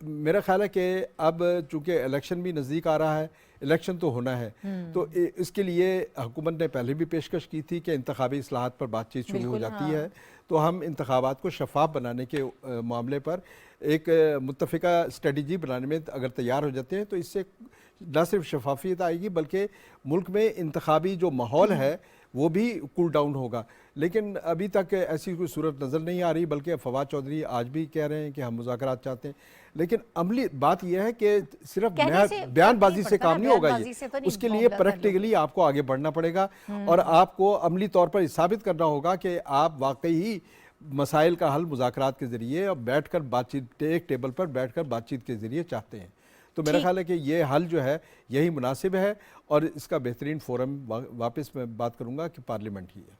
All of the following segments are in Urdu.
میرا خیال ہے کہ اب چونکہ الیکشن بھی نزدیک آ رہا ہے، الیکشن تو ہونا ہے، تو اس کے لیے حکومت نے پہلے بھی پیشکش کی تھی کہ انتخابی اصلاحات پر بات چیت شروع ہو جاتی ہے، تو ہم انتخابات کو شفاف بنانے کے معاملے پر ایک متفقہ اسٹریٹجی بنانے میں اگر تیار ہو جاتے ہیں تو اس سے نہ صرف شفافیت آئے گی بلکہ ملک میں انتخابی جو ماحول ہے وہ بھی کول ڈاؤن ہوگا. لیکن ابھی تک ایسی کوئی صورت نظر نہیں آ رہی، بلکہ فواد چودھری آج بھی کہہ رہے ہیں کہ ہم مذاکرات چاہتے ہیں. لیکن عملی بات یہ ہے کہ صرف بیان بازی سے کام نہیں ہوگا، یہ اس کے لیے پریکٹیکلی آپ کو آگے بڑھنا پڑے گا اور آپ کو عملی طور پر ثابت کرنا ہوگا کہ آپ واقعی ہی مسائل کا حل مذاکرات کے ذریعے اور بیٹھ کر بات چیت، ایک ٹیبل پر بیٹھ کر بات چیت کے ذریعے چاہتے ہیں. تو میرا خیال ہے کہ یہ حل جو ہے یہی مناسب ہے اور اس کا بہترین فورم واپس میں بات کروں گا کہ پارلیمنٹ ہی ہے.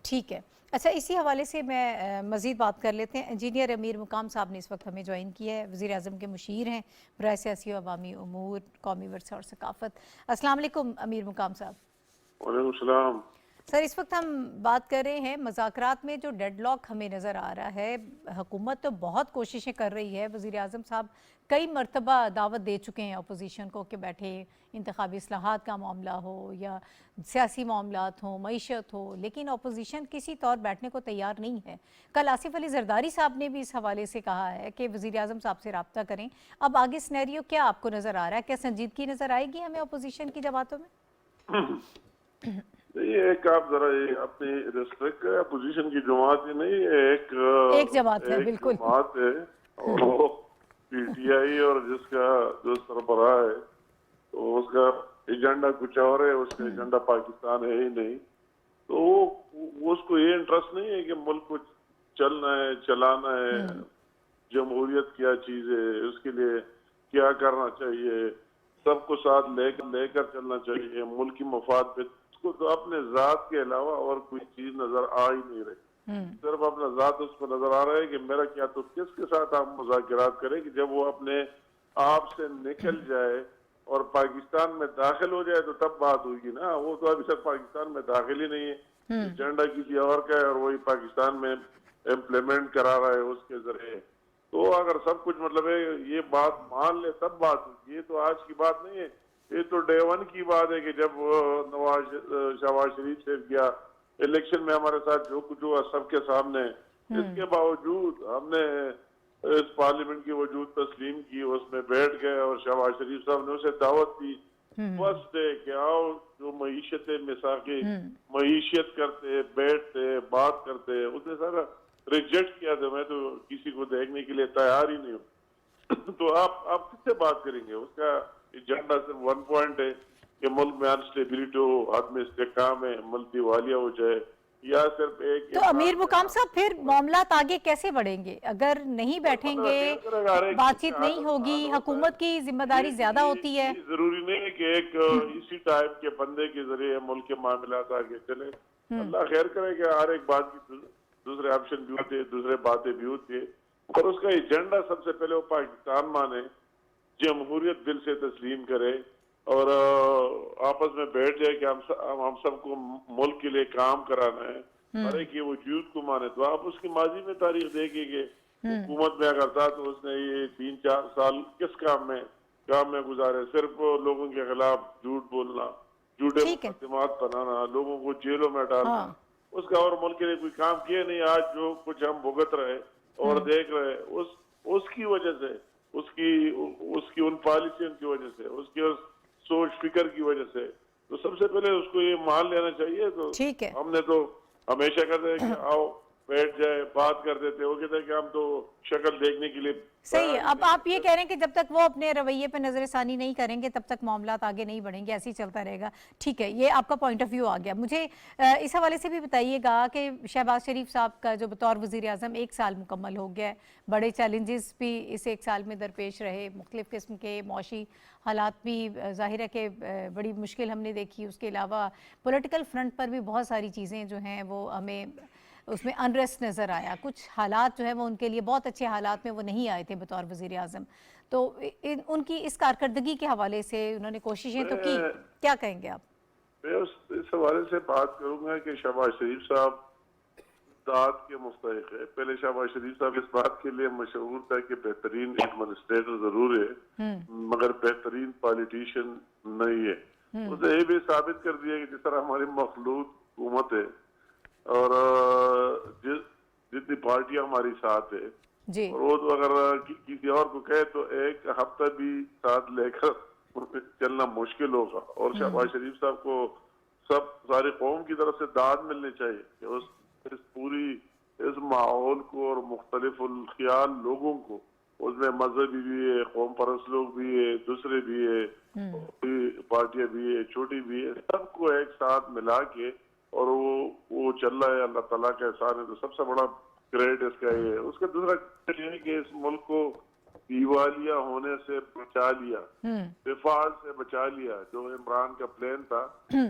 ٹھیک ہے. اچھا، اسی حوالے سے میں مزید بات کر لیتے ہیں. انجینئر امیر مقام صاحب نے اس وقت ہمیں جوائن کیا ہے، وزیر اعظم کے مشیر ہیں برائے سیاسی و عوامی امور، قومی ورثہ اور ثقافت. السلام علیکم امیر مقام صاحب. وعلیکم السلام. سر، اس وقت ہم بات کر رہے ہیں مذاکرات میں جو ڈیڈ لاک ہمیں نظر آ رہا ہے. حکومت تو بہت کوششیں کر رہی ہے، وزیر اعظم صاحب کئی مرتبہ دعوت دے چکے ہیں اپوزیشن کو کہ بیٹھے، انتخابی اصلاحات کا معاملہ ہو یا سیاسی معاملات ہوں، معیشت ہو، لیکن اپوزیشن کسی طور بیٹھنے کو تیار نہیں ہے. کل آصف علی زرداری صاحب نے بھی اس حوالے سے کہا ہے کہ وزیر اعظم صاحب سے رابطہ کریں. اب آگے سینیریو کیا آپ کو نظر آ رہا ہے؟ کیا سنجیدگی نظر آئے گی ہمیں اپوزیشن کی جماعتوں میں؟ یہ ایک آپ ذرا یہ اپنی ریسپیکٹ ہے، اپوزیشن کی جماعت ہی نہیں، ایک جماعت ہے، بالکل جماعت ہے، اور پی ٹی آئی اور جس کا جو سربراہ ہے تو اس کا ایجنڈا کچھ اور ہے، اس کا ایجنڈا پاکستان ہے ہی نہیں. تو اس کو یہ انٹرسٹ نہیں ہے کہ ملک کو چلنا ہے، چلانا ہے، جمہوریت کیا چیز ہے، اس کے لیے کیا کرنا چاہیے، سب کو ساتھ لے کر چلنا چاہیے، ملک کی مفاد پہ. اس کو تو اپنے ذات کے علاوہ اور کوئی چیز نظر آ ہی نہیں رہی، صرف اپنا ذات اس کو نظر آ رہا ہے کہ میرا کیا. تو کس کے ساتھ آپ مذاکرات کریں کہ جب وہ اپنے آپ سے نکل جائے اور پاکستان میں داخل ہو جائے تو تب بات ہوگی نا. وہ تو ابھی تک پاکستان میں داخل ہی نہیں ہے، ایجنڈا کسی اور کا ہے اور وہی پاکستان میں امپلیمنٹ کرا رہا ہے اس کے ذریعے. تو اگر سب کچھ مطلب ہے یہ بات مان لے تب بات ہوگی. یہ تو آج کی بات نہیں ہے، یہ تو ڈے ون کی بات ہے کہ جب شہباز شریف سے گیا الیکشن میں ہمارے ساتھ جو کچھ ہوا سب کے سامنے. اس کے باوجود ہم نے اس پارلیمنٹ کی وجود تسلیم کی، اس میں بیٹھ گئے اور شہباز شریف صاحب نے اسے دعوت دی فرسٹ ڈے کہ آؤ جو معیشت مساقی معیشت کرتے، بیٹھتے، بات کرتے. اس نے سارا ریجیکٹ کیا تھا، میں تو کسی کو دیکھنے کے لیے تیار ہی نہیں ہوں. تو آپ کس سے بات کریں گے؟ اس کا ایجنڈا صرف ون پوائنٹ ہے کہ ملک میں انسٹیبلٹی ہو، عدم استحکام ہے، ملک دیوالیہ ہو جائے، یا صرف ایک. تو امیر مقام صاحب پھر معاملات آگے کیسے بڑھیں گے اگر نہیں بیٹھیں گے، بات چیت نہیں ہوگی؟ حکومت کی ذمہ داری زیادہ ہوتی ہے. ضروری نہیں ہے کہ ایک اسی ٹائپ کے بندے کے ذریعے ملک کے معاملات آگے چلے. اللہ خیر کرے کہ ہر ایک بات کی دوسرے آپشن بھی ہوتے، دوسرے باتیں بھی ہوتی ہے، اور اس کا ایجنڈا سب سے پہلے وہ پاکستان مانے، جمہوریت دل سے تسلیم کرے اور آپس میں بیٹھ جائے کہ ہم سب کو ملک کے لیے کام کرانا ہے، ہر ایک یہ وجود کو مانے. تو آپ اس کی ماضی میں تاریخ دیکھیں گے حکومت میں اگر تھا تو اس نے یہ 3-4 سال کس کام میں گزارے؟ صرف لوگوں کے خلاف جھوٹ بولنا، جھوٹے مقدمات بنانا، لوگوں کو جیلوں میں ڈالنا. اس کا اور ملک کے لیے کوئی کام کیا نہیں. آج جو کچھ ہم بھگت رہے اور دیکھ رہے اس کی وجہ سے، اس کی ان پالیسیوں کی وجہ سے، اس کی سوچ فکر کی وجہ سے. تو سب سے پہلے اس کو یہ مان لینا چاہیے. تو ہم نے تو ہمیشہ کہتے ہیں کہ آؤ بیٹھ جائے، بات کر دیتے. وہ کہتے ہیں کہ ہم تو شکل دیکھنے کے لیے. صحیح ہے. اب آپ یہ کہہ رہے ہیں کہ جب تک وہ اپنے رویے پہ نظر ثانی نہیں کریں گے تب تک معاملات آگے نہیں بڑھیں گے، ایسے ہی چلتا رہے گا. ٹھیک ہے، یہ آپ کا پوائنٹ آف ویو آ گیا. مجھے اس حوالے سے بھی بتائیے گا کہ شہباز شریف صاحب کا جو بطور وزیر اعظم 1 سال مکمل ہو گیا ہے، بڑے چیلنجز بھی اس 1 سال میں درپیش رہے، مختلف قسم کے معاشی حالات بھی ظاہر ہے کہ بڑی مشکل ہم نے دیکھی. اس کے علاوہ پولیٹیکل فرنٹ پر بھی بہت ساری چیزیں جو ہیں وہ ہمیں اس میں انریسٹ نظر آیا. کچھ حالات جو ہیں وہ ان کے لیے بہت اچھے حالات میں وہ نہیں آئے تھے بطور وزیر اعظم. تو ان کی اس کارکردگی کے حوالے سے انہوں نے کوششیں تو کی، کیا کہیں گے آپ؟ میں اس حوالے سے بات کروں گا کہ شہباز شریف صاحب داد کے مستحق ہے. پہلے شہباز شریف صاحب اس بات کے لیے مشہور تھا کہ بہترین ایڈمنسٹریٹر ضرور ہے مگر بہترین پالیٹیشین نہیں ہے. اسے یہ بھی ثابت کر دیا کہ جس طرح ہماری مخلوط حکومت ہے اور جتنی پارٹیاں ہماری ساتھ ہے جی اور وہ تو اگر کسی اور کو کہے تو ایک ہفتہ بھی ساتھ لے کر چلنا مشکل ہوگا. اور شہباز شریف صاحب کو ساری قوم کی طرف سے داد ملنی چاہیے کہ اس پوری اس ماحول کو اور مختلف الخیال لوگوں کو، اس میں مذہبی بھی ہے، قوم پرست لوگ بھی ہے، دوسرے بھی ہے، پارٹیاں بھی ہے، چھوٹی بھی ہے، سب کو ایک ساتھ ملا کے اور وہ چل رہا ہے. اللہ تعالیٰ کا احسان ہے. تو سب سے بڑا کریڈٹ اس کا یہ ہے. اس کا دوسرا کریڈٹ یہ ہے کہ اس ملک کو دیوالیہ ہونے سے بچا لیا، وفاق سے بچا لیا. جو عمران کا پلان تھا،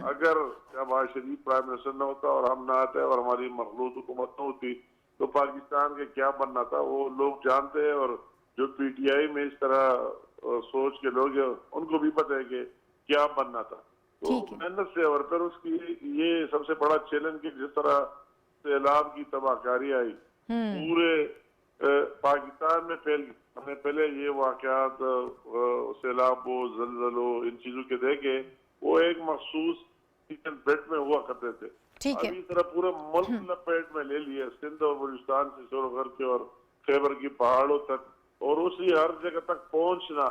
اگر شہباز شریف پرائم منسٹر نہ ہوتا اور ہم نہ آتے اور ہماری مخلوط حکومت نہ ہوتی تو پاکستان کے کیا بننا تھا وہ لوگ جانتے ہیں. اور جو پی ٹی آئی میں اس طرح سوچ کے لوگ ہیں ان کو بھی پتہ ہے کہ کیا بننا تھا. تو محنت سے اور پھر اس کی یہ سب سے بڑا چیلنج کہ جس طرح سیلاب کی تباہ کاری آئی پورے پاکستان میں پھیل گئی. ہمیں پہلے یہ واقعات سیلاب و زلزلوں ان چیزوں کے دیکھے وہ ایک مخصوص بیلٹ میں ہوا کرتے تھے. ابھی اس طرح پورے ملک لپیٹ میں لے لیے، سندھ اور بلوچستان سے شروع کر کے اور خیبر کی پہاڑوں تک، اور اسی ہر جگہ تک پہنچنا،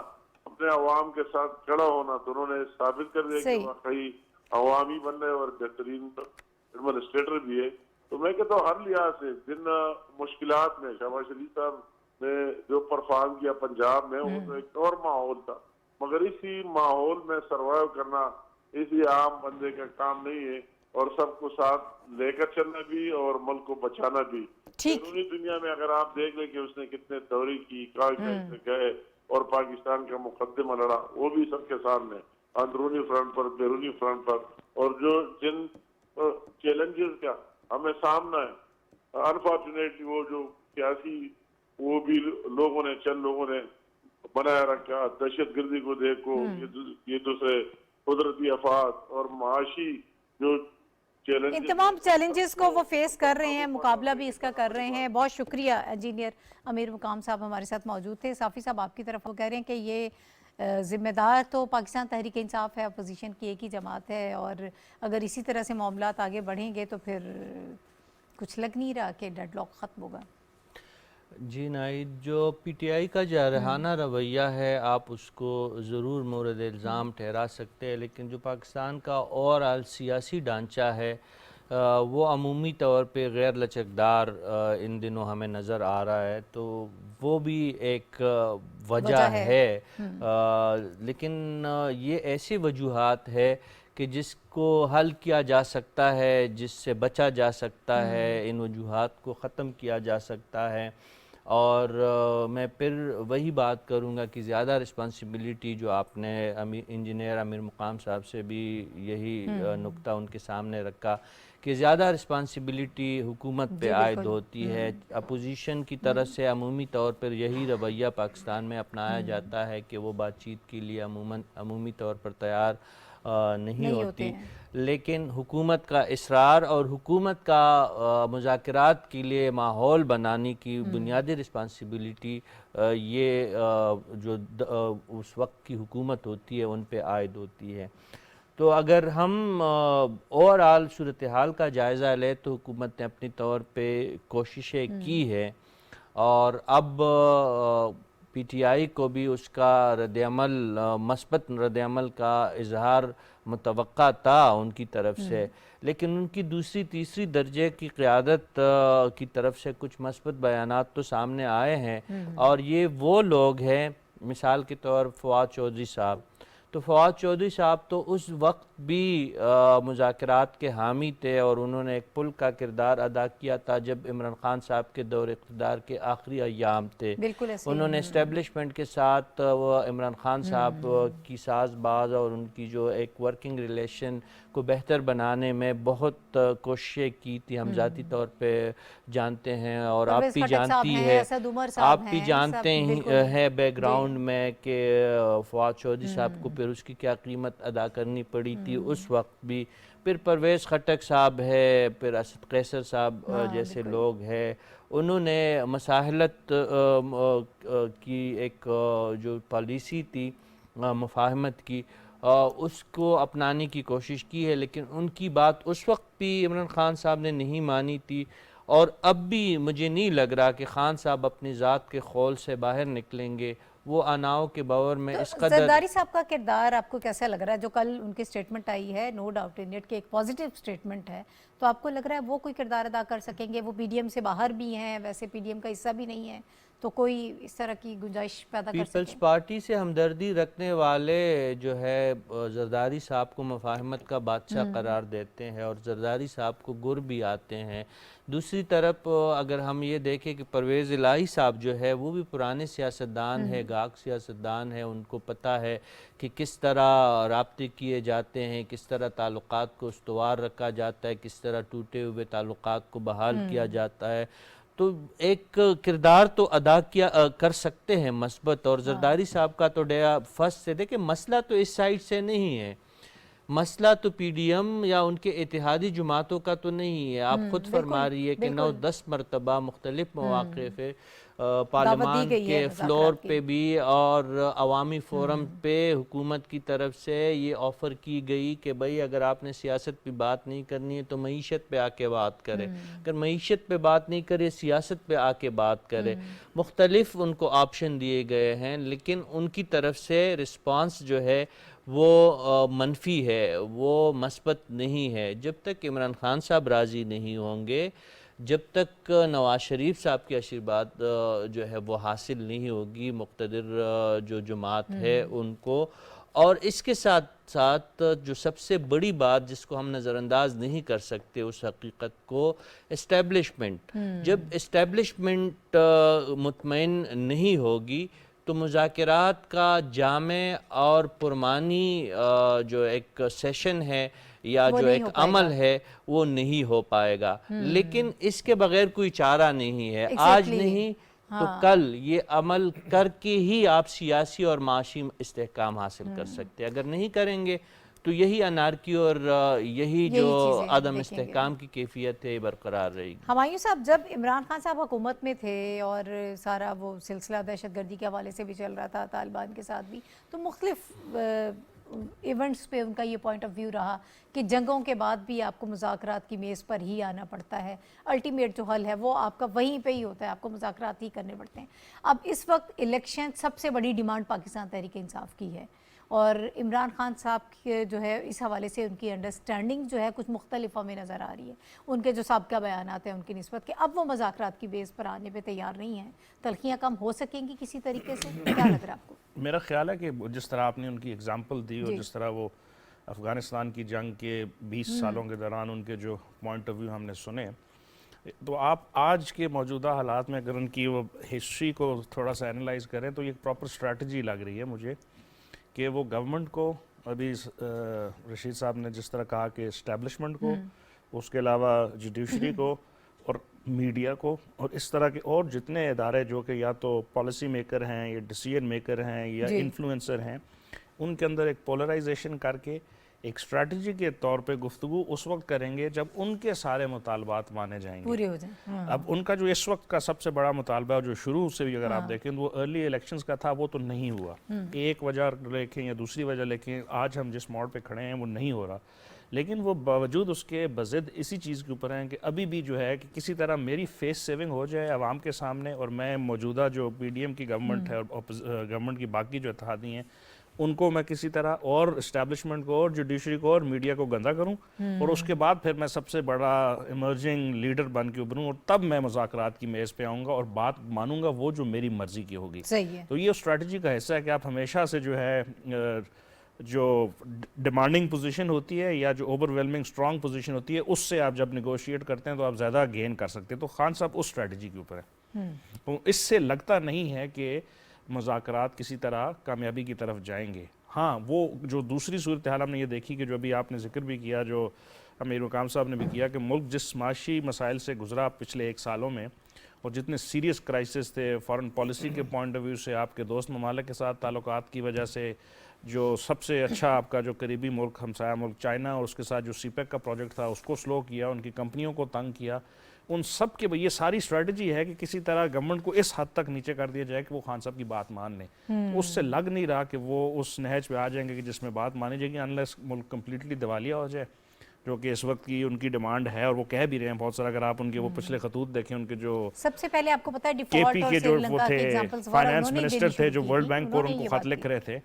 اپنے عوام کے ساتھ کھڑا ہونا. تو انہوں نے ثابت کر دیا کہ واقعی عوامی بننے اور بہترین ایڈمنسٹریٹر بھی ہے. تو میں کہتا ہوں ہر لحاظ سے جن مشکلات میں شہباز شریف صاحب نے جو پرفارم کیا پنجاب میں، وہ تو ایک اور ماحول تھا، مگر اسی ماحول میں سروائیو کرنا اسی عام بندے کا کام نہیں ہے. اور سب کو ساتھ لے کر چلنا بھی اور ملک کو بچانا بھی. بیرونی دنیا میں اگر آپ دیکھ لیں کہ اس نے کتنے دوری کی، کہاں گئے اور پاکستان کا مقدمہ لڑا، وہ بھی سب کے سامنے اندرونی فرنٹ پر، بیرونی فرنٹ پر. اور جو جن چیلنجز کا ہمیں سامنا ہے، انفارچونیٹلی وہ جو سیاسی وہ بھی چند لوگوں نے بنایا رکھا، دہشت گردی کو دیکھو، یہ دوسرے قدرتی آفات اور معاشی جو ان تمام چیلنجز کو وہ فیس کر رہے ہیں، مقابلہ بھی اس کا کر رہے ہیں. بہت شکریہ انجینئر امیر مقام صاحب ہمارے ساتھ موجود تھے. صافی صاحب آپ کی طرف وہ کہہ رہے ہیں کہ یہ ذمہ دار تو پاکستان تحریک انصاف ہے، اپوزیشن کی ایک ہی جماعت ہے، اور اگر اسی طرح سے معاملات آگے بڑھیں گے تو پھر کچھ لگ نہیں رہا کہ ڈیڈ لاک ختم ہوگا. جی نائد، جو پی ٹی آئی کا جارحانہ رویہ ہے آپ اس کو ضرور مورد الزام ٹھہرا سکتے ہیں، لیکن جو پاکستان کا اوورآل سیاسی ڈھانچہ ہے وہ عمومی طور پہ غیر لچکدار ان دنوں ہمیں نظر آ رہا ہے. تو وہ بھی ایک وجہ ہے، لیکن یہ ایسی وجوہات ہے کہ جس کو حل کیا جا سکتا ہے، جس سے بچا جا سکتا ہے، ان وجوہات کو ختم کیا جا سکتا ہے. اور میں پھر وہی بات کروں گا کہ زیادہ رسپانسبلٹی جو آپ نے انجینئر امیر مقام صاحب سے بھی یہی نقطہ ان کے سامنے رکھا کہ زیادہ رسپانسبلٹی حکومت پہ عائد ہوتی ہے. اپوزیشن کی طرف سے عمومی طور پر یہی رویہ پاکستان میں اپنایا جاتا ہے کہ وہ بات چیت کے لیے عمومی طور پر تیار نہیں ہوتی، لیکن حکومت کا اصرار اور حکومت کا مذاکرات کے لیے ماحول بنانے کی بنیادی رسپانسبلٹی یہ جو اس وقت کی حکومت ہوتی ہے ان پہ عائد ہوتی ہے. تو اگر ہم اوورآل صورتحال کا جائزہ لیں تو حکومت نے اپنی طور پہ کوششیں کی ہے، اور اب پی ٹی آئی کو بھی اس کا مثبت رد عمل کا اظہار متوقع تھا ان کی طرف سے، لیکن ان کی دوسری تیسری درجے کی قیادت کی طرف سے کچھ مثبت بیانات تو سامنے آئے ہیں. اور یہ وہ لوگ ہیں، مثال کے طور فواد چودھری صاحب، تو فواد چودھری صاحب تو اس وقت بھی مذاکرات کے حامی تھے اور انہوں نے ایک پل کا کردار ادا کیا تھا جب عمران خان صاحب کے دور اقتدار کے آخری ایام تھے. انہوں نے اسٹیبلشمنٹ کے ساتھ وہ عمران خان صاحب کی ساز باز اور ان کی جو ایک ورکنگ ریلیشن کو بہتر بنانے میں بہت کوششیں کی تھی. ہم ذاتی طور پہ جانتے ہیں اور آپ بھی جانتی ہے، آپ بھی جانتے ہیں بیک گراؤنڈ میں کہ فواد چودھری صاحب کو پھر اس کی کیا قیمت ادا کرنی پڑی تھی اس وقت بھی. پھر پرویز خٹک صاحب ہے, پھر اسد قیصر صاحب جیسے لوگ ہیں, انہوں نے مساحلت کی ایک جو پالیسی تھی مفاہمت کی, اس کو اپنانے کی کوشش کی ہے, لیکن ان کی بات اس وقت بھی عمران خان صاحب نے نہیں مانی تھی, اور اب بھی مجھے نہیں لگ رہا کہ خان صاحب اپنی ذات کے خول سے باہر نکلیں گے. وہ آناؤں کے باور میں اس قدر. زرداری صاحب کا کردار آپ کو کیسا لگ رہا ہے؟ جو کل ان کی سٹیٹمنٹ آئی ہے, نو ڈاؤٹ ان اٹ کہ ایک پازیٹیو سٹیٹمنٹ ہے, تو آپ کو لگ رہا ہے وہ کوئی کردار ادا کر سکیں گے؟ وہ پی ڈی ایم سے باہر بھی ہیں, ویسے پی ڈی ایم کا حصہ بھی نہیں ہے, تو کوئی اس طرح کی گنجائش پیدا کر سکیں؟ پیپلز پارٹی سے ہمدردی رکھنے والے جو ہے زرداری صاحب کو مفاہمت کا بادشاہ قرار دیتے ہیں, اور زرداری صاحب کو گر بھی آتے ہیں. دوسری طرف اگر ہم یہ دیکھیں کہ پرویز الہی صاحب جو ہے وہ بھی پرانے سیاستدان ہیں, گاگ سیاستدان ہیں, ان کو پتہ ہے کہ کس طرح رابطے کیے جاتے ہیں, کس طرح تعلقات کو استوار رکھا جاتا ہے, کس طرح ٹوٹے ہوئے تعلقات کو بحال کیا جاتا ہے. تو ایک کردار تو ادا کر سکتے ہیں مثبت. اور زرداری صاحب کا تو فرسٹ سے دیکھیں, مسئلہ تو اس سائڈ سے نہیں ہے, مسئلہ تو پی ڈی ایم یا ان کے اتحادی جماعتوں کا تو نہیں ہے. آپ خود فرما رہی ہے کہ 9-10 مرتبہ مختلف مواقع پہ پارلیمان کے فلور پہ بھی اور عوامی فورم پہ حکومت کی طرف سے یہ آفر کی گئی کہ بھئی اگر آپ نے سیاست پہ بات نہیں کرنی ہے تو معیشت پہ آ کے بات کرے, اگر معیشت پہ بات نہیں کرے سیاست پہ آ کے بات کرے. مختلف ان کو آپشن دیے گئے ہیں, لیکن ان کی طرف سے رسپانس جو ہے وہ منفی ہے, وہ مثبت نہیں ہے. جب تک عمران خان صاحب راضی نہیں ہوں گے, جب تک نواز شریف صاحب کی آشیرواد جو ہے وہ حاصل نہیں ہوگی مقتدر جو جماعت ہے ان کو. اور اس کے ساتھ ساتھ جو سب سے بڑی بات جس کو ہم نظر انداز نہیں کر سکتے اس حقیقت کو, اسٹیبلشمنٹ. جب اسٹیبلشمنٹ مطمئن نہیں ہوگی تو مذاکرات کا جامع اور پرمانی جو ایک سیشن ہے یا جو ایک عمل ہے وہ نہیں ہو پائے گا. لیکن اس کے بغیر کوئی چارہ نہیں ہے. آج نہیں تو کل یہ عمل کر کے ہی آپ سیاسی اور معاشی استحکام حاصل کر سکتے ہیں. اگر نہیں کریں گے تو یہی انارکی اور یہی جو عدم استحکام کی کیفیت ہے برقرار رہے گی. ہمایوں صاحب, جب عمران خان صاحب حکومت میں تھے اور سارا وہ سلسلہ دہشت گردی کے حوالے سے بھی چل رہا تھا, طالبان کے ساتھ بھی, تو مختلف ایونٹس پہ ان کا یہ پوائنٹ آف ویو رہا کہ جنگوں کے بعد بھی آپ کو مذاکرات کی میز پر ہی آنا پڑتا ہے, الٹیمیٹ جو حل ہے وہ آپ کا وہیں پہ ہی ہوتا ہے, آپ کو مذاکرات ہی کرنے پڑتے ہیں. اب اس وقت الیکشن سب سے بڑی ڈیمانڈ پاکستان تحریک انصاف کی ہے, اور عمران خان صاحب کے جو ہے اس حوالے سے ان کی انڈرسٹینڈنگ جو ہے کچھ مختلف ہمیں نظر آ رہی ہے. ان کے جو سابقہ بیانات ہیں ان کی نسبت کہ اب وہ مذاکرات کی بیس پر آنے پہ تیار نہیں ہیں, تلخیاں کم ہو سکیں گی کسی طریقے سے, کیا لگ رہا ہے آپ کو؟ میرا خیال ہے کہ جس طرح آپ نے ان کی ایگزامپل دی اور جس طرح وہ افغانستان کی جنگ کے 20 سالوں کے دوران ان کے جو پوائنٹ آف ویو ہم نے سنے, تو آپ آج کے موجودہ حالات میں اگر ان کی وہ ہسٹری کو تھوڑا سا اینالائز کریں تو یہ ایک پراپر اسٹریٹجی لگ رہی ہے مجھے کہ وہ گورنمنٹ کو, ابھی رشید صاحب نے جس طرح کہا کہ اسٹیبلشمنٹ کو, اس کے علاوہ جوڈیشری کو اور میڈیا کو, اور اس طرح کے اور جتنے ادارے جو کہ یا تو پالیسی میکر ہیں یا ڈیسیجن میکر ہیں یا انفلوئنسر ہیں, ان کے اندر ایک پولرائزیشن کر کے ایک اسٹریٹجی کے طور پہ گفتگو اس وقت کریں گے جب ان کے سارے مطالبات مانے جائیں گے, پورے ہو جائیں. اب ان کا جو اس وقت کا سب سے بڑا مطالبہ جو شروع سے بھی اگر آپ دیکھیں وہ ارلی الیکشنز کا تھا, وہ تو نہیں ہوا. ایک وجہ لکھیں یا دوسری وجہ لکھیں, آج ہم جس موڑ پہ کھڑے ہیں وہ نہیں ہو رہا. لیکن وہ باوجود اس کے بضد اسی چیز کے اوپر ہیں کہ ابھی بھی جو ہے کہ کسی طرح میری فیس سیونگ ہو جائے عوام کے سامنے, اور میں موجودہ جو پی ڈی ایم کی گورنمنٹ ہے اور گورنمنٹ کی باقی جو اتحادی ہیں ان کو میں کسی طرح اور اسٹیبلشمنٹ کو اور جوڈیشری کو اور میڈیا کو گندا کروں, اور اس کے بعد پھر میں سب سے بڑا ایمرجنگ لیڈر بن کے ابھروں, اور تب میں مذاکرات کی میز پہ آؤں گا اور بات مانوں گا وہ جو میری مرضی کی ہوگی. تو یہ اسٹریٹجی کا حصہ ہے کہ آپ ہمیشہ سے جو ہے جو ڈیمانڈنگ پوزیشن ہوتی ہے یا جو اوور ویلمنگ اسٹرانگ پوزیشن ہوتی ہے اس سے آپ جب نیگوشیٹ کرتے ہیں تو آپ زیادہ گین کر سکتے ہیں. تو خان صاحب اس اسٹریٹجی کے اوپر ہے. تو اس سے لگتا نہیں ہے کہ مذاکرات کسی طرح کامیابی کی طرف جائیں گے. ہاں, وہ جو دوسری صورتحال ہم نے یہ دیکھی کہ جو ابھی آپ نے ذکر بھی کیا, جو امیر مقام صاحب نے بھی کیا, کہ ملک جس معاشی مسائل سے گزرا پچھلے 1 سالوں میں اور جتنے سیریس کرائسس تھے فارن پالیسی کے پوائنٹ آف ویو سے, آپ کے دوست ممالک کے ساتھ تعلقات کی وجہ سے, جو سب سے اچھا آپ کا جو قریبی ملک ہمسایہ ملک چائنا اور اس کے ساتھ جو سی پیک کا پروجیکٹ تھا اس کو سلو کیا، ان کی کمپنیوں کو تنگ کیا، ان سب کے یہ ساری اسٹریٹجی ہے کہ کسی طرح گورنمنٹ کو اس حد تک نیچے کر دیا جائے کہ وہ خان صاحب کی بات مان لیں. اس سے لگ نہیں رہا کہ وہ اس نہج پہ آ جائیں گے کہ جس میں بات مانی جائے گی، انلیس ملک کمپلیٹلی دیوالیہ ہو جائے، جو کہ اس وقت کی ان کی ڈیمانڈ ہے اور وہ کہہ بھی رہے ہیں بہت سارا. اگر آپ ان کے وہ پچھلے خطوط دیکھیں، ان کے جو سب سے پہلے آپ کو پتا ہے کے ڈیفالٹ پی اور کے جو سری وہ لنکا کے تھے ایگزامپلز فائنانس منسٹر تھے جو ورلڈ بینک کو ان کو خط لکھ رہے تھے،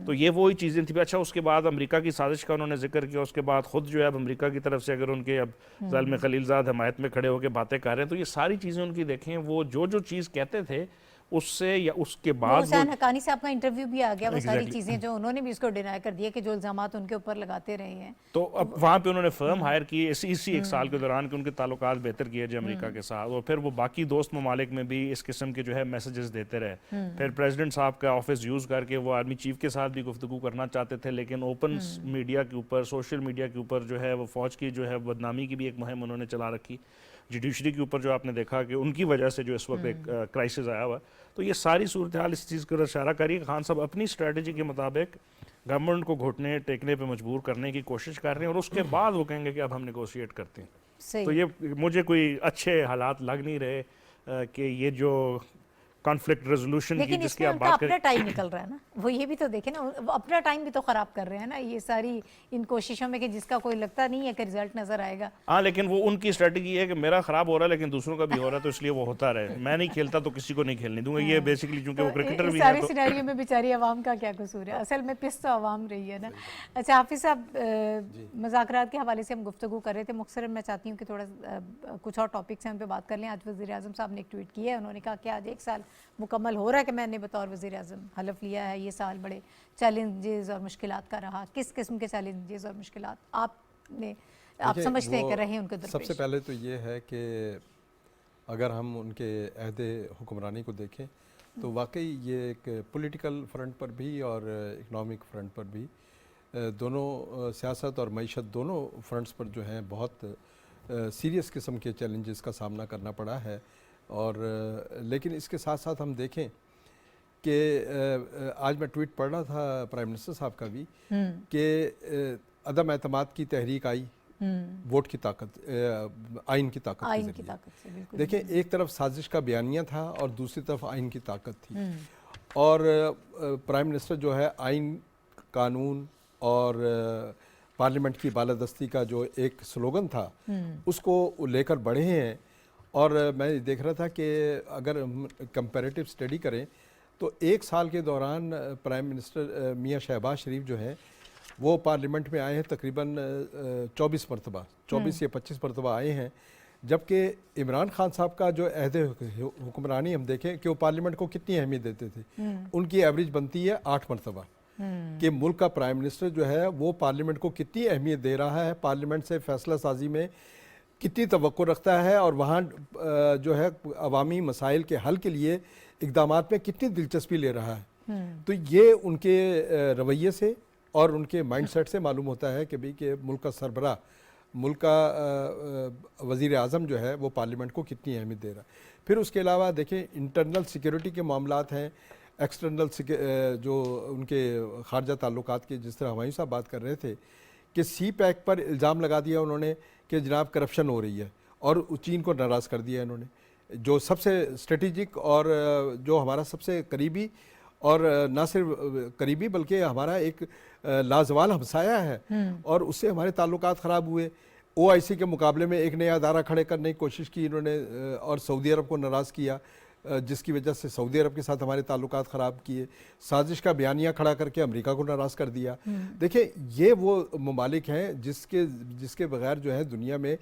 تو یہ وہی چیزیں تھیں. اچھا اس کے بعد امریکہ کی سازش کا انہوں نے ذکر کیا، اس کے بعد خود جو ہے اب امریکہ کی طرف سے اگر ان کے اب ظالم خلیل زاد حمایت میں کھڑے ہو کے باتیں کر رہے ہیں، تو یہ ساری چیزیں ان کی دیکھیں، وہ جو چیز کہتے تھے اس سے یا اس کے بعد حسین حقانی صاحب کا انٹرویو بھی آ گیا، وہ ساری Exactly. چیزیں جو انہوں نے بھی اس کو ڈینائی کر دیا کہ جو الزامات ان کے اوپر لگاتے رہے ہیں. تو اب وہاں پہ انہوں نے فرم ہائر کی اسی ایک سال کے دوران کہ ان کے تعلقات بہتر کیے جائے امریکہ کے ساتھ، اور پھر وہ باقی دوست ممالک میں بھی اس قسم کے جو ہے میسیجز دیتے رہے. پھر پریزیڈنٹ صاحب کا آفس یوز کر کے وہ آرمی چیف کے ساتھ بھی گفتگو کرنا چاہتے تھے، لیکن اوپن میڈیا کے اوپر، سوشل میڈیا کے اوپر جو ہے وہ فوج کی جو ہے بدنامی کی بھی ایک مہم انہوں نے چلا رکھی. جوڈیشری کے اوپر جو آپ نے دیکھا کہ ان کی وجہ سے جو اس وقت ایک کرائسس آیا ہوا. تو یہ ساری صورتحال اس چیز کو اشارہ کری کہ خان صاحب اپنی اسٹریٹجی کے مطابق گورنمنٹ کو گھٹنے ٹیکنے پہ مجبور کرنے کی کوشش کر رہے ہیں، اور اس کے بعد وہ کہیں گے کہ اب ہم نیگوشیٹ کرتے ہیں. صحیح. تو یہ مجھے کوئی اچھے حالات لگ نہیں رہے کہ یہ جو کانفلکٹ ریزولوشن کی لیکن جس اس کی میں آپ ان کا بات اپنا کریں. ٹائم نکل رہا ہے نا، وہ یہ بھی تو دیکھیں نا، وہ اپنا ٹائم بھی تو خراب کر رہے ہیں نا یہ ساری ان کوششوں میں کہ جس کا کوئی لگتا نہیں ہے کہ رزلٹ نظر آئے گا. ہاں لیکن وہ ان کی اسٹریٹجی ہے کہ میرا خراب ہو رہا ہے لیکن دوسروں کا بھی ہو رہا ہے، تو اس لیے وہ ہوتا رہے، میں نہیں کھیلتا تو کسی کو نہیں کھیلنے دوں گا. یہ بیسیکلی چونکہ وہ کرکٹر اس بھی سارے ہیں تو سیناریو میں بیچاری عوام کا کیا قصور ہے؟ اصل میں پس تو عوام رہی ہے نا. اچھا حافظ صاحب، مذاکرات کے حوالے سے ہم گفتگو کر رہے تھے، مختصراً میں چاہتی ہوں کہ تھوڑا کچھ اور ٹاپکس ہیں ان پہ بات کر لیں. آج وزیر اعظم صاحب نے ایک ٹویٹ کیا ہے، انہوں نے کہا کہ آج 1 سال مکمل ہو رہا ہے کہ میں نے بطور وزیر اعظم حلف لیا ہے. یہ سال بڑے چیلنجز اور مشکلات کا رہا. کس قسم کے چیلنجز اور مشکلات آپ سمجھتے ہیں کہ رہے ان کو درپیش؟ سب سے پہلے تو یہ ہے کہ اگر ہم ان کے عہد حکمرانی کو دیکھیں تو واقعی یہ ایک پولیٹیکل فرنٹ پر بھی اور اکنامک فرنٹ پر بھی دونوں سیاست اور معیشت دونوں فرنٹس پر جو ہیں بہت سیریس قسم کے چیلنجز کا سامنا کرنا پڑا ہے. اور لیکن اس کے ساتھ ساتھ ہم دیکھیں کہ آج میں ٹویٹ پڑھ رہا تھا پرائم منسٹر صاحب کا بھی کہ عدم اعتماد کی تحریک آئی ووٹ کی طاقت، آئین کی طاقت کے ذریعے. دیکھیں ایک طرف سازش کا بیانیہ تھا اور دوسری طرف آئین کی طاقت تھی، اور پرائم منسٹر جو ہے آئین، قانون اور پارلیمنٹ کی بالادستی کا جو ایک سلوگن تھا اس کو لے کر بڑھے ہیں. اور میں دیکھ رہا تھا کہ اگر ہم کمپیریٹیو اسٹڈی کریں تو 1 سال کے دوران پرائم منسٹر میاں شہباز شریف جو ہیں وہ پارلیمنٹ میں آئے ہیں تقریباً 24 مرتبہ، 24 یا 25 مرتبہ آئے ہیں، جبکہ عمران خان صاحب کا جو عہد حکمرانی ہم دیکھیں کہ وہ پارلیمنٹ کو کتنی اہمیت دیتے تھے. ان کی ایوریج بنتی ہے 8 مرتبہ. کہ ملک کا پرائم منسٹر جو ہے وہ پارلیمنٹ کو کتنی اہمیت دے رہا ہے، پارلیمنٹ سے فیصلہ سازی میں کتنی توقع رکھتا ہے، اور وہاں جو ہے عوامی مسائل کے حل کے لیے اقدامات میں کتنی دلچسپی لے رہا ہے. تو یہ ان کے رویے سے اور ان کے مائنڈ سیٹ سے معلوم ہوتا ہے کہ بھئی کہ ملک کا سربراہ، ملک کا وزیر اعظم جو ہے وہ پارلیمنٹ کو کتنی اہمیت دے رہا ہے. پھر اس کے علاوہ دیکھیں انٹرنل سیکیورٹی کے معاملات ہیں، ایکسٹرنل جو ان کے خارجہ تعلقات کے، جس طرح ہمایوں صاحب بات کر رہے تھے کہ سی پیک پر الزام لگا دیا انہوں نے کہ جناب کرپشن ہو رہی ہے، اور چین کو ناراض کر دیا انہوں نے، جو سب سے اسٹریٹجک اور جو ہمارا سب سے قریبی، اور نہ صرف قریبی بلکہ ہمارا ایک لازوال ہمسایہ ہے، اور اس سے ہمارے تعلقات خراب ہوئے. OIC کے مقابلے میں ایک نیا ادارہ کھڑے کرنے کی کوشش کی انہوں نے، اور سعودی عرب کو ناراض کیا، جس کی وجہ سے سعودی عرب کے ساتھ ہمارے تعلقات خراب کیے. سازش کا بیانیہ کھڑا کر کے امریکہ کو ناراض کر دیا. دیکھیں یہ وہ ممالک ہیں جس کے بغیر جو ہے دنیا میں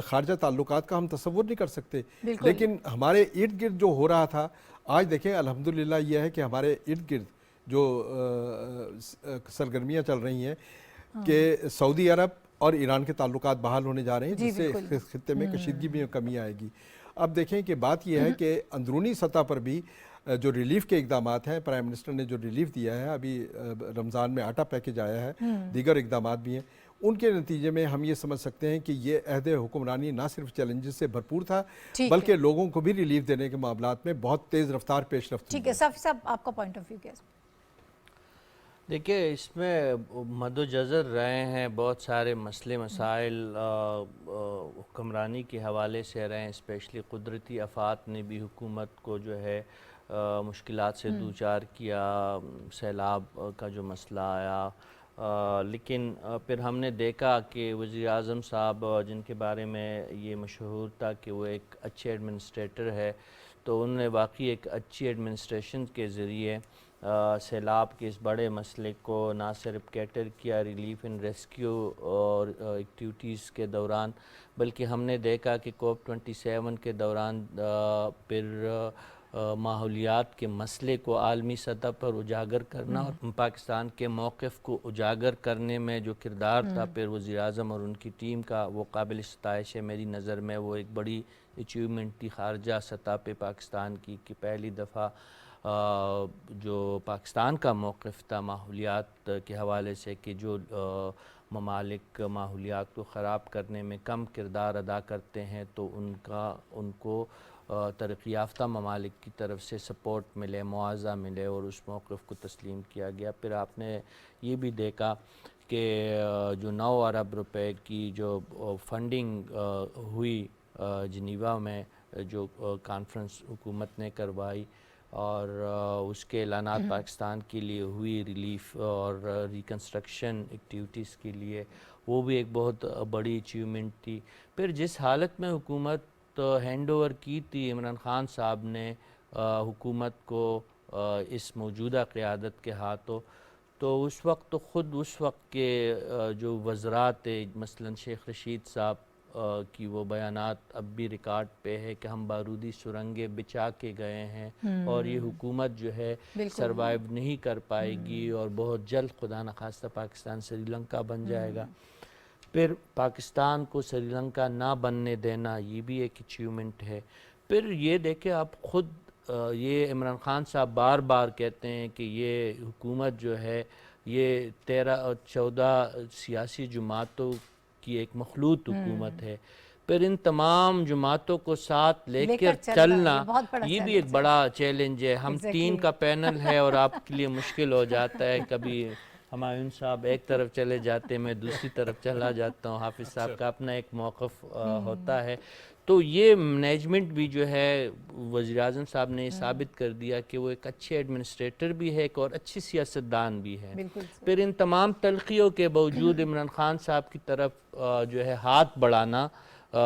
خارجہ تعلقات کا ہم تصور نہیں کر سکتے. لیکن ہمارے ارد گرد جو ہو رہا تھا، آج دیکھیں الحمدللہ یہ ہے کہ ہمارے ارد گرد جو سرگرمیاں چل رہی ہیں کہ سعودی عرب اور ایران کے تعلقات بحال ہونے جا رہے ہیں، جس سے خطے میں کشیدگی میں کمی آئے گی. اب دیکھیں کہ بات یہ ہے کہ اندرونی سطح پر بھی جو ریلیف کے اقدامات ہیں، پرائم منسٹر نے جو ریلیف دیا ہے، ابھی رمضان میں آٹا پیکیج آیا ہے، دیگر اقدامات بھی ہیں، ان کے نتیجے میں ہم یہ سمجھ سکتے ہیں کہ یہ عہد حکمرانی نہ صرف چیلنجز سے بھرپور تھا بلکہ لوگوں کو بھی ریلیف دینے کے معاملات میں بہت تیز رفتار پیش رفت. ٹھیک ہے صاحب، آپ کا پوائنٹ آف ویو کیا ہے؟ دیکھیے اس میں مدوجزر رہے ہیں بہت سارے مسئلے مسائل حکمرانی کے حوالے سے رہے ہیں، اسپیشلی قدرتی آفات نے بھی حکومت کو جو ہے مشکلات سے دوچار کیا، سیلاب کا جو مسئلہ آیا، لیکن پھر ہم نے دیکھا کہ وزیر اعظم صاحب جن کے بارے میں یہ مشہور تھا کہ وہ ایک اچھے ایڈمنسٹریٹر ہے، تو انہوں نے واقعی ایک اچھی ایڈمنسٹریشن کے ذریعے سیلاب کے اس بڑے مسئلے کو نہ صرف کیٹر کیا ریلیف اینڈ ریسکیو اور ایکٹیویٹیز کے دوران، بلکہ ہم نے دیکھا کہ کوپ 27 کے دوران پھر ماحولیات کے مسئلے کو عالمی سطح پر اجاگر کرنا اور پاکستان کے موقف کو اجاگر کرنے میں جو کردار تھا پھر وزیر اعظم اور ان کی ٹیم کا، وہ قابل ستائش ہے میری نظر میں۔ وہ ایک بڑی اچیومنٹ تھی خارجہ سطح پہ پاکستان کی کہ پہلی دفعہ جو پاکستان کا موقف تھا ماحولیات کے حوالے سے کہ جو ممالک ماحولیات کو خراب کرنے میں کم کردار ادا کرتے ہیں تو ان کو ترقی یافتہ ممالک کی طرف سے سپورٹ ملے، معاوضہ ملے، اور اس موقف کو تسلیم کیا گیا۔ پھر آپ نے یہ بھی دیکھا کہ جو 9 ارب روپے کی جو فنڈنگ ہوئی جنیوا میں، جو کانفرنس حکومت نے کروائی، اور اس کے اعلانات پاکستان کے لیے ہوئی ریلیف اور ریکنسٹرکشن ایکٹیویٹیز کے لیے، وہ بھی ایک بہت بڑی اچیومنٹ تھی۔ پھر جس حالت میں حکومت ہینڈ اوور کی تھی عمران خان صاحب نے حکومت کو اس موجودہ قیادت کے ہاتھوں، تو اس وقت تو خود اس وقت کے جو وزراء تھے، مثلا شیخ رشید صاحب کی وہ بیانات اب بھی ریکارڈ پہ ہے کہ ہم بارودی سرنگیں بچھا کے گئے ہیں اور یہ حکومت جو ہے سروائیو نہیں کر پائے گی اور بہت جلد خدا نخواستہ پاکستان سری لنکا بن جائے گا۔ پھر پاکستان کو سری لنکا نہ بننے دینا، یہ بھی ایک اچیومنٹ ہے۔ پھر یہ دیکھیں آپ خود، یہ عمران خان صاحب بار بار کہتے ہیں کہ یہ حکومت جو ہے یہ 13-14 سیاسی جماعتوں کی ایک مخلوط حکومت ہے۔ پھر ان تمام جماعتوں کو ساتھ لے کر چلنا، یہ بھی ایک بڑا چیلنج ہے۔ ہم 3 کا پینل ہے اور آپ کے لیے مشکل ہو جاتا ہے، کبھی ہمایوں صاحب ایک طرف چلے جاتے ہیں، میں دوسری طرف چلا جاتا ہوں، حافظ صاحب کا اپنا ایک موقف ہوتا ہے۔ تو یہ مینجمنٹ بھی جو ہے وزیر اعظم صاحب نے ثابت کر دیا کہ وہ ایک اچھے ایڈمنسٹریٹر بھی ہے ایک اور اچھی سیاستدان بھی ہے۔ پھر ان تمام تلخیوں کے باوجود عمران خان صاحب کی طرف جو ہے ہاتھ بڑھانا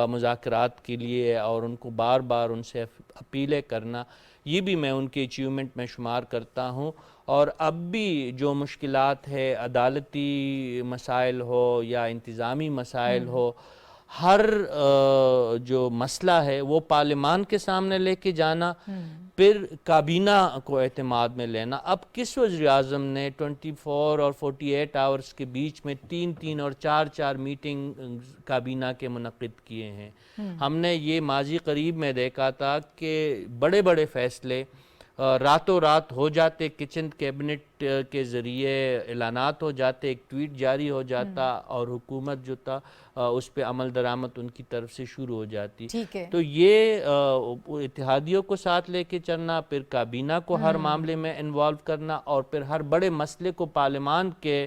مذاکرات کے لیے اور ان کو بار بار ان سے اپیلیں کرنا، یہ بھی میں ان کے اچیومنٹ میں شمار کرتا ہوں۔ اور اب بھی جو مشکلات ہے، عدالتی مسائل ہو یا انتظامی مسائل ہو، ہر جو مسئلہ ہے وہ پارلیمان کے سامنے لے کے جانا، پھر کابینہ کو اعتماد میں لینا۔ اب کس وزیر اعظم نے 24 اور 48 آورز کے بیچ میں 3 اور 4 میٹنگ کابینہ کے منعقد کیے ہیں؟ ہم نے یہ ماضی قریب میں دیکھا تھا کہ بڑے بڑے فیصلے راتوں رات ہو جاتے، کچن کیبنٹ کے ذریعے اعلانات ہو جاتے، ایک ٹویٹ جاری ہو جاتا اور حکومت جو تھا اس پہ عمل درآمد ان کی طرف سے شروع ہو جاتی۔ تو یہ اتحادیوں کو ساتھ لے کے چلنا، پھر کابینہ کو ہر معاملے میں انوالو کرنا اور پھر ہر بڑے مسئلے کو پارلیمان کے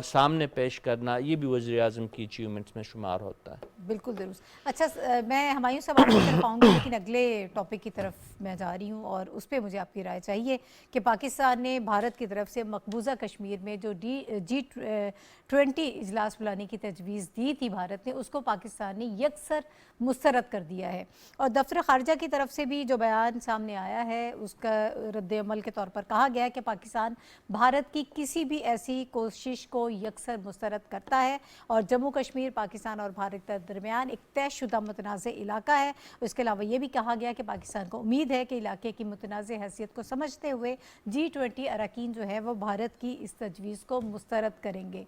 سامنے پیش کرنا، یہ بھی وزیر اعظم کی اچیومنٹس میں شمار ہوتا ہے۔ بالکل درست۔ اچھا، میں ہمایوں صاحب آپ کی طرف آؤں گی، لیکن اگلے ٹاپک کی طرف میں جا رہی ہوں اور اس پہ مجھے آپ کی رائے چاہیے کہ پاکستان نے بھارت کی طرف سے مقبوضہ کشمیر میں جو G20 اجلاس بلانے کی تجویز دی تھی بھارت نے، اس کو پاکستان نے یکسر مسترد کر دیا ہے، اور دفتر خارجہ کی طرف سے بھی جو بیان سامنے آیا ہے اس کا رد عمل کے طور پر کہا گیا کہ پاکستان بھارت کی کسی بھی ایسی کوشش کو یکسر مسترد کرتا ہے، اور جموں کشمیر پاکستان اور بھارت کے درمیان ایک طے شدہ متنازع علاقہ ہے۔ اس کے علاوہ یہ بھی کہا گیا کہ پاکستان کو امید ہے کہ علاقے کی متنازع حیثیت کو سمجھتے ہوئے G20 اراکین جو ہے وہ بھارت کی اس تجویز کو مسترد کریں گے۔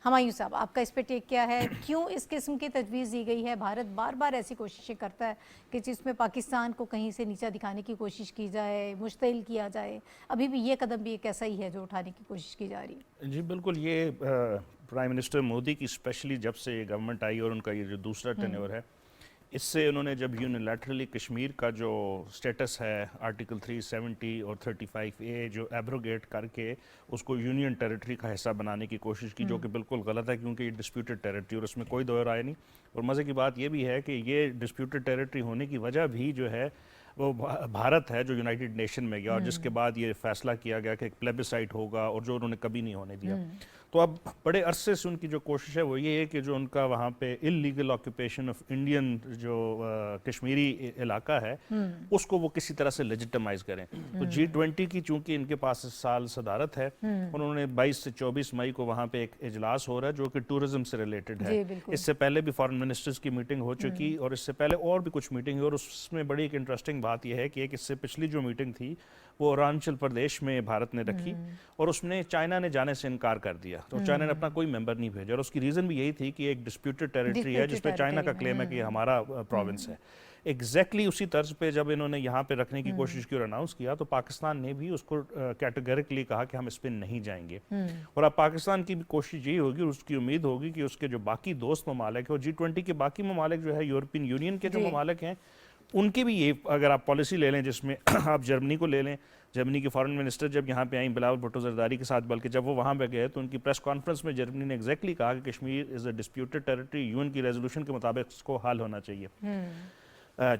ہمایوں صاحب، آپ کا اس پہ ٹیک کیا ہے؟ کیوں اس قسم کی تجویز دی گئی ہے؟ بھارت بار بار ایسی کوششیں کرتا ہے کہ جس میں پاکستان کو کہیں سے نیچا دکھانے کی کوشش کی جائے، مشتعل کیا جائے، ابھی بھی یہ قدم بھی ایک ایسا ہی ہے جو اٹھانے کی کوشش کی جا رہی ہے۔ جی بالکل، یہ پرائم منسٹر مودی کی اسپیشلی جب سے یہ گورنمنٹ آئی اور ان کا یہ جو دوسرا ٹینیور ہے، اس سے انہوں نے جب یونیلیٹرلی کشمیر کا جو سٹیٹس ہے آرٹیکل 370 اور 35A جو ایبروگیٹ کر کے اس کو یونین ٹیریٹری کا حصہ بنانے کی کوشش کی، جو کہ بالکل غلط ہے کیونکہ یہ ڈسپیوٹڈ ٹیریٹری اور اس میں کوئی دو رائے نہیں. اور مزے کی بات یہ بھی ہے کہ یہ ڈسپیوٹڈ ٹیریٹری ہونے کی وجہ بھی جو ہے وہ بھارت ہے جو یونائٹڈ نیشن میں گیا اور جس کے بعد یہ فیصلہ کیا گیا کہ ایک پلیبسائٹ ہوگا اور جو انہوں نے کبھی نہیں ہونے دیا. تو اب بڑے عرصے سے ان کی جو کوشش ہے وہ یہ ہے کہ جو ان کا وہاں پہ اللیگل آکوپیشن آف انڈین جو کشمیری علاقہ ہے اس کو وہ کسی طرح سے لیجٹمائز کریں. تو G20 کی چونکہ ان کے پاس اس سال صدارت ہے، انہوں نے 22 سے 24 مئی کو وہاں پہ ایک اجلاس ہو رہا ہے جو کہ ٹورزم سے ریلیٹڈ ہے. اس سے پہلے بھی فارن منسٹرز کی میٹنگ ہو چکی اور اس سے پہلے اور بھی کچھ میٹنگ ہوئی، اور اس میں بڑی ایک انٹرسٹنگ بات یہ ہے کہ اس سے پچھلی جو میٹنگ تھی وہ اروناچل پردیش میں بھارت نے رکھی اور اس میں چائنا نے جانے سے انکار کر دیا. تو چائنا نے اپنا کوئی ممبر نہیں بھیجا اور اس کی ریزن بھی یہی تھی کہ ایک ڈسپیوٹڈ ٹیریٹری ہے جس پہ چائنا کا کلیم ہے کہ ہمارا پروونس ہے. ایگزیکٹلی اسی طرز پہ جب انہوں نے یہاں پہ رکھنے کی کوشش کی اور اناؤنس کیا تو پاکستان نے بھی اس کو کیٹیگریکلی کہا کہ ہم اس پہ نہیں جائیں گے. اور اب پاکستان کی بھی کوشش یہی ہوگی اور اس کی امید ہوگی کہ اس کے جو باقی دوست ممالک ہیں اور G20 کے باقی ممالک جو ہے یورپین یونین کے جو ممالک ہیں ان کی بھی یہ اگر آپ پالیسی لے لیں جس میں آپ جرمنی کو لے لیں، جرمنی کی فارن منسٹر جب یہاں پہ آئیں بلاول بھٹو زرداری کے ساتھ، بلکہ جب وہ وہاں پہ گئے تو ان کی پریس کانفرنس میں جرمنی نے ایگزیکٹلی کہا کہ کشمیر از اے ڈسپیوٹڈ ٹیریٹری، یون کی ریزولوشن کے مطابق اس کو حل ہونا چاہیے.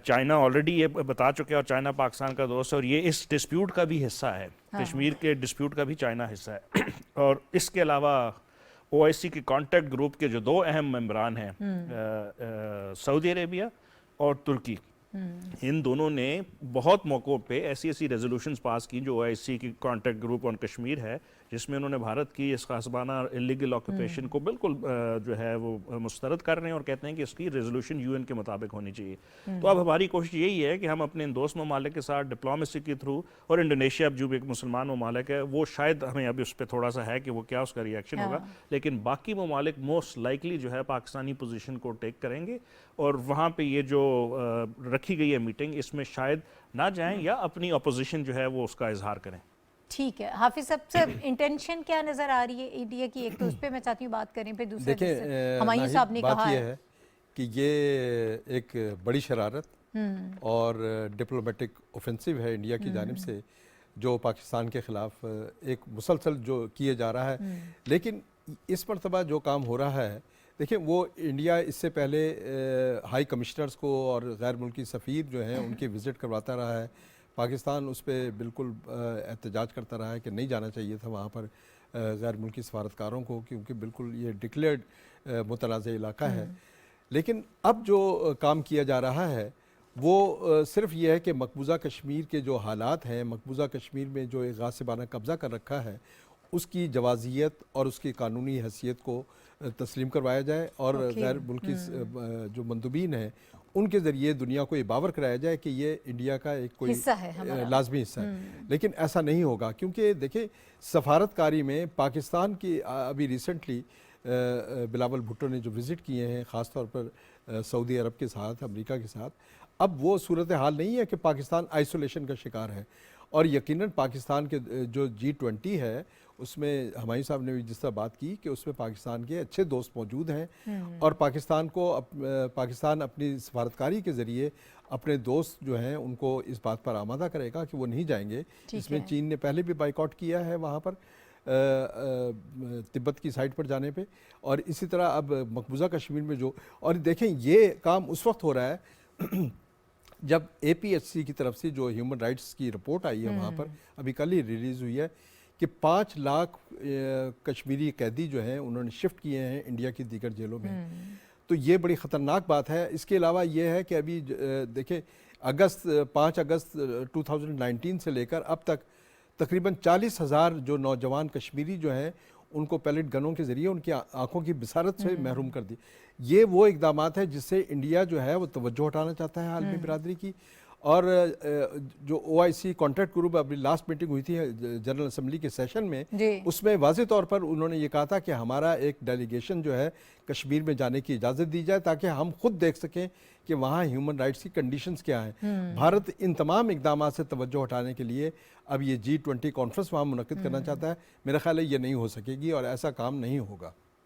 چائنا آلریڈی یہ بتا چکے اور چائنا پاکستان کا دوست ہے اور یہ اس ڈسپیوٹ کا بھی حصہ ہے، کشمیر کے ڈسپیوٹ کا بھی چائنا حصہ ہے. اور اس کے علاوہ OIC کے کانٹیکٹ گروپ کے جو دو اہم ممبران ہیں سعودی عربیہ اور ترکی، ان دونوں نے بہت موقعوں پہ ایسی ریزولوشنز پاس کی جو OIC کی کانٹیکٹ گروپ آن کشمیر ہے جس میں انہوں نے بھارت کی اس غاصبانہ اللیگل آکوپیشن کو بالکل جو ہے وہ مسترد کر رہے ہیں اور کہتے ہیں کہ اس کی ریزولوشن UN کے مطابق ہونی چاہیے. تو اب ہماری کوشش یہی ہے کہ ہم اپنے ان دوست ممالک کے ساتھ ڈپلومیسی کے تھرو، اور انڈونیشیا جو بھی ایک مسلمان ممالک ہے وہ شاید ہمیں ابھی اس پہ تھوڑا سا ہے کہ وہ کیا اس کا ری ایکشن ہوگا، لیکن باقی ممالک موسٹ لائکلی جو ہے پاکستانی پوزیشن کو ٹیک کریں گے اور وہاں پہ یہ جو رکھی گئی ہے میٹنگ اس میں شاید نہ جائیں یا اپنی اپوزیشن جو ہے وہ اس کا اظہار کریں. ٹھیک ہے حافظ صاحب، سب انٹینشن کیا نظر آ رہی ہے انڈیا کی؟ ایک تو اس پہ میں چاہتی ہوں بات کریں، پھر دوسرا دیکھیں ہمایوں صاحب نے کہا یہ ہے کہ یہ ایک بڑی شرارت اور ڈپلومیٹک اوفینسو ہے انڈیا کی جانب سے جو پاکستان کے خلاف ایک مسلسل جو کیے جا رہا ہے. لیکن اس مرتبہ جو کام ہو رہا ہے، دیکھیں وہ انڈیا اس سے پہلے ہائی کمشنرز کو اور غیر ملکی سفیر جو ہیں ان کی وزٹ کرواتا رہا ہے. پاکستان اس پہ بالکل احتجاج کرتا رہا ہے کہ نہیں جانا چاہیے تھا وہاں پر غیر ملکی سفارتکاروں کو، کیونکہ بالکل یہ ڈکلیئرڈ متنازع علاقہ ہے. لیکن اب جو کام کیا جا رہا ہے وہ صرف یہ ہے کہ مقبوضہ کشمیر کے جو حالات ہیں، مقبوضہ کشمیر میں جو ایک غاصبانہ قبضہ کر رکھا ہے اس کی جوازیت اور اس کی قانونی حیثیت کو تسلیم کروایا جائے اور غیر ملکی جو مندوبین ہیں ان کے ذریعے دنیا کو یہ باور کرایا جائے کہ یہ انڈیا کا ایک کوئی لازمی حصہ ہے. لیکن ایسا نہیں ہوگا کیونکہ دیکھیں سفارتکاری میں پاکستان کی ابھی ریسنٹلی بلاول بھٹو نے جو وزٹ کیے ہیں خاص طور پر سعودی عرب کے ساتھ، امریکہ کے ساتھ، اب وہ صورتحال نہیں ہے کہ پاکستان آئسولیشن کا شکار ہے. اور یقیناً پاکستان کے جو G20 ہے اس میں ہمایوں صاحب نے بھی جس طرح بات کی کہ اس میں پاکستان کے اچھے دوست موجود ہیں اور پاکستان اپنی سفارتکاری کے ذریعے اپنے دوست جو ہیں ان کو اس بات پر آمادہ کرے گا کہ وہ نہیں جائیں گے. اس میں چین نے پہلے بھی بائیکاٹ کیا ہے وہاں پر تبت کی سائٹ پر جانے پہ، اور اسی طرح اب مقبوضہ کشمیر میں جو، اور دیکھیں یہ کام اس وقت ہو رہا ہے جب APHC کی طرف سے جو ہیومن رائٹس کی رپورٹ آئی ہے وہاں پر ابھی کل ہی ریلیز ہوئی ہے کہ 5 لاکھ کشمیری قیدی جو ہیں انہوں نے شفٹ کیے ہیں انڈیا کی دیگر جیلوں میں. تو یہ بڑی خطرناک بات ہے. اس کے علاوہ یہ ہے کہ ابھی دیکھیں 5 اگست 2019 سے لے کر اب تک تقریباً 40,000 جو نوجوان کشمیری جو ہیں ان کو پیلٹ گنوں کے ذریعے ان کی آنکھوں کی بصارت سے محروم کر دی. یہ وہ اقدامات ہیں جس سے انڈیا جو ہے وہ توجہ ہٹانا چاہتا ہے عالمی برادری کی. اور جو OIC کانٹیکٹ گروپ ابھی لاسٹ میٹنگ ہوئی تھی جنرل اسمبلی کے سیشن میں، اس میں واضح طور پر انہوں نے یہ کہا تھا کہ ہمارا ایک ڈیلیگیشن جو ہے کشمیر میں جانے کی اجازت دی جائے تاکہ ہم خود دیکھ سکیں کہ وہاں ہیومن رائٹس کی کنڈیشنز کیا ہیں. بھارت ان تمام اقدامات سے توجہ ہٹانے کے لیے اب یہ G20 کانفرنس وہاں منعقد کرنا چاہتا ہے. میرا خیال ہے یہ نہیں ہو سکے گی اور ایسا کام نہیں ہوگا.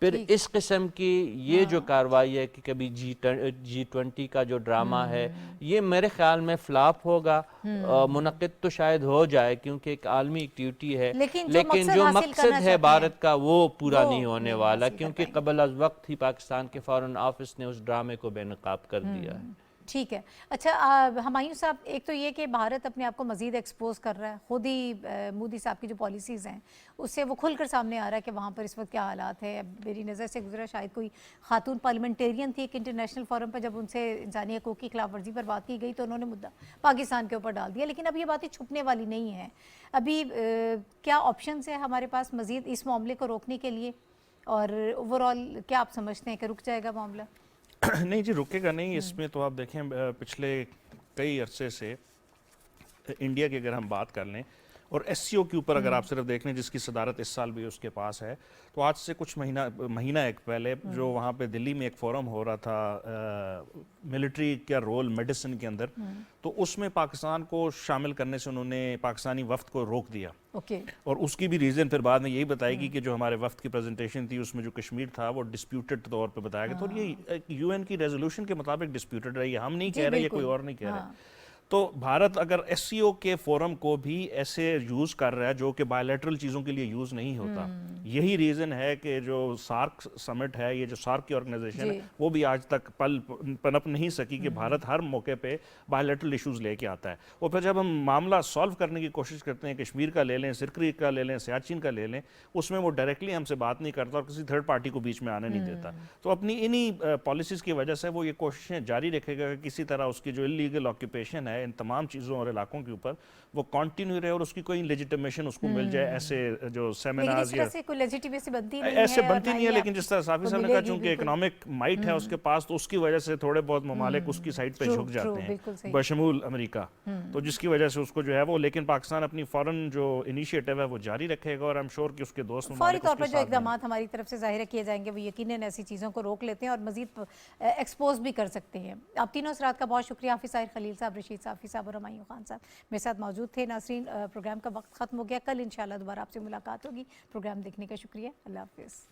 پھر اس قسم کی یہ جو کارروائی ہے کہ کبھی G20 کا جو ڈرامہ ہے یہ میرے خیال میں فلاپ ہوگا. منعقد تو شاید ہو جائے کیونکہ ایک عالمی ایکٹیویٹی ہے, لیکن جو مقصد ہے بھارت کا وہ پورا نہیں ہونے والا, کیونکہ قبل از وقت ہی پاکستان کے فارن آفس نے اس ڈرامے کو بے نقاب کر دیا ہے. ٹھیک ہے. اچھا ہمایوں صاحب, ایک تو یہ کہ بھارت اپنے آپ کو مزید ایکسپوز کر رہا ہے, خود ہی مودی صاحب کی جو پالیسیز ہیں اس سے وہ کھل کر سامنے آ رہا ہے کہ وہاں پر اس وقت کیا حالات ہے. میری نظر سے گزرا شاید کوئی خاتون پارلیمنٹیرین تھی ایک انٹرنیشنل فورم پر, جب ان سے انسانی حقوق کی خلاف ورزی پر بات کی گئی تو انہوں نے مدعا پاکستان کے اوپر ڈال دیا. لیکن اب یہ باتیں چھپنے والی نہیں ہیں. ابھی کیا آپشنز ہیں ہمارے پاس مزید اس معاملے کو روکنے کے لیے, اور اوور آل کیا آپ سمجھتے ہیں کہ رک جائے گا معاملہ؟ نہیں جی, رکے گا نہیں. اس میں تو آپ دیکھیں پچھلے کئی عرصے سے انڈیا کی اگر ہم بات کر لیں اور ایس سی او کے اوپر اگر آپ صرف دیکھ لیں, جس کی صدارت اس سال بھی اس کے پاس ہے, تو آج سے کچھ مہینہ ایک پہلے جو وہاں پہ دلی میں ایک فورم ہو رہا تھا ملٹری کا رول میڈیسن کے اندر, تو اس میں پاکستان کو شامل کرنے سے انہوں نے پاکستانی وفد کو روک دیا. اور اس کی بھی ریزن پھر بعد میں یہی بتائی گی کہ جو ہمارے وفد کی پریزنٹیشن تھی اس میں جو کشمیر تھا وہ ڈسپیوٹڈ طور پہ بتایا گیا. تو یہ یو این کی ریزولوشن کے مطابق ڈسپیوٹڈ رہی ہے, ہم نہیں کہہ رہے, یہ کوئی اور نہیں کہہ رہے. تو بھارت اگر ایس سی او کے فورم کو بھی ایسے یوز کر رہا ہے جو کہ بائیلیٹرل چیزوں کے لیے یوز نہیں ہوتا, یہی ریزن ہے کہ جو سارک سمٹ ہے, یہ جو سارک کی آرگنائزیشن ہے, وہ بھی آج تک پنپ نہیں سکی کہ بھارت ہر موقع پہ بائیلیٹرل ایشوز لے کے آتا ہے. اور پھر جب ہم معاملہ سالو کرنے کی کوشش کرتے ہیں, کشمیر کا لے لیں, سرکری کا لے لیں, سیاچن کا لے لیں, اس میں وہ ڈائریکٹلی ہم سے بات نہیں کرتا اور کسی تھرڈ پارٹی کو بیچ میں آنے نہیں دیتا. تو اپنی انہی پالیسیز کی وجہ سے وہ یہ کوششیں جاری رکھے گا کہ کسی طرح اس کی جو انلیگل آکوپیشن ہے ان تمام چیزوں اور علاقوں کے اوپر وہ کنٹینیو رہے اور اس کی کوئی لیجیٹیمیشن اس کو مل جائے. ایسے جو سیمینارز ایسے بنتی نہیں ہے, لیکن جس طرح صافی صاحب نے کہا چونکہ اکنامک مائٹ ہے اس کے پاس, تو اس کی وجہ سے تھوڑے بہت ممالک اس کی سائڈ پہ جھک جاتے ہیں بشمول امریکہ, تو جس کی وجہ سے اس کو جو ہے وہ, لیکن پاکستان اپنی فورن جو انیشیٹو ہے وہ جاری رکھے گا, اور I'm sure کہ اس کے دوست فوری طور پر جو اقدامات ہماری طرف سے ظاہر کیے جائیں گے وہ یقیناً ایسی چیزوں کو روک لیتے ہیں اور مزید ایکسپوز بھی کر سکتے ہیں. آپ تینوں حضرات کا بہت شکریہ, حافظ طاہر خلیل صاحب, رشید صافی صاحب اور ہمایوں خان صاحب میرے ساتھ موجود تھے. ناظرین, پروگرام کا وقت ختم ہو گیا, کل انشاءاللہ دوبارہ آپ سے ملاقات ہوگی. پروگرام دیکھنے کا شکریہ, اللہ حافظ.